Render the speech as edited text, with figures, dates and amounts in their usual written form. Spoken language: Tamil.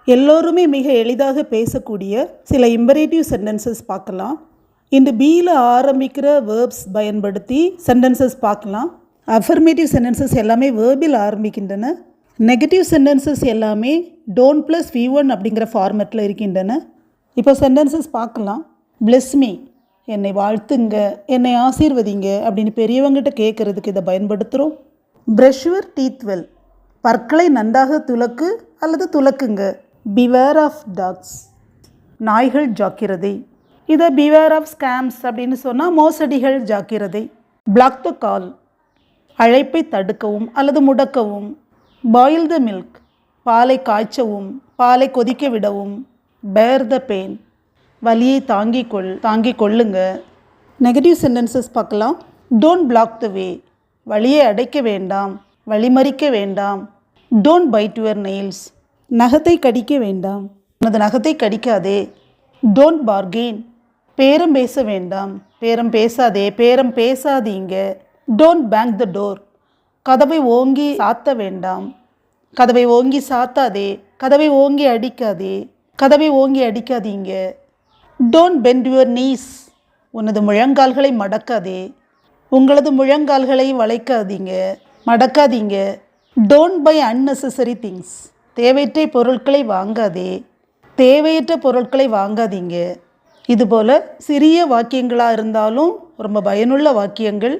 எல்லோருமே மிக எளிதாக பேசக்கூடிய சில இம்பரேட்டிவ் சென்டென்சஸ் பார்க்கலாம். இந்த பியில் ஆரம்பிக்கிற வேர்ப்ஸ் பயன்படுத்தி சென்டென்சஸ் பார்க்கலாம். அஃபர்மேட்டிவ் சென்டென்சஸ் எல்லாமே வேர்பில் ஆரம்பிக்கின்றன. நெகட்டிவ் சென்டென்சஸ் எல்லாமே டோன்ட் ப்ளஸ் V1 அப்படிங்கிற ஃபார்மேட்டில் இருக்கின்றன. இப்போ சென்டென்சஸ் பார்க்கலாம். பிளெஸ் மீ, என்னை வாழ்த்துங்க, என்னை ஆசீர்வதிங்க அப்படின்னு பெரியவங்ககிட்ட கேட்குறதுக்கு இதை பயன்படுத்துகிறோம். ப்ரஷ் யுவர் டீத் வெல், பற்களை நன்றாக துலக்கு அல்லது துலக்குங்க. பிவேர் ஆஃப் டாக்ஸ், நாய்கள் ஜாக்கிரதை. இதை பிவேர் ஆஃப் ஸ்கேம்ஸ் அப்படின்னு சொன்னால் மோசடிகள் ஜாக்கிரதை. பிளாக் த கால், அழைப்பை தடுக்கவும் அல்லது முடக்கவும். பாயில் த மில்க், பாலை காய்ச்சவும் பாலை கொதிக்க விடவும். பேர் த பெயின், வலியை தாங்கிக் கொள்ளுங்க. நெகட்டிவ் சென்டென்சஸ் பார்க்கலாம். டோன்ட் பிளாக் த வே, வழியை அடைக்க வேண்டாம், வழிமறிக்க வேண்டாம். டோன்ட் பைட் யுவர் நெயில்ஸ், நகத்தை கடிக்க வேண்டாம், உனது நகத்தை கடிக்காதே. டோன்ட் பார்கெயின், பேரம் பேச வேண்டாம், பேரம் பேசாதே, பேரம் பேசாதீங்க. டோன்ட் பேங்க் த டோர், கதவை ஓங்கி சாத்த வேண்டாம், கதவை ஓங்கி சாத்தாதே, கதவை ஓங்கி அடிக்காதே, கதவை ஓங்கி அடிக்காதீங்க. டோன்ட் பெண்ட் யுவர் நீஸ், உனது முழங்கால்களை மடக்காதே, உங்களது முழங்கால்களை வளைக்காதீங்க, மடக்காதீங்க. டோன்ட் பை unnecessary திங்ஸ், தேவையற்ற பொருட்களை வாங்காதே, தேவையற்ற பொருட்களை வாங்காதீங்க. இதுபோல் சிறிய வாக்கியங்களாக இருந்தாலும் ரொம்ப பயனுள்ள வாக்கியங்கள்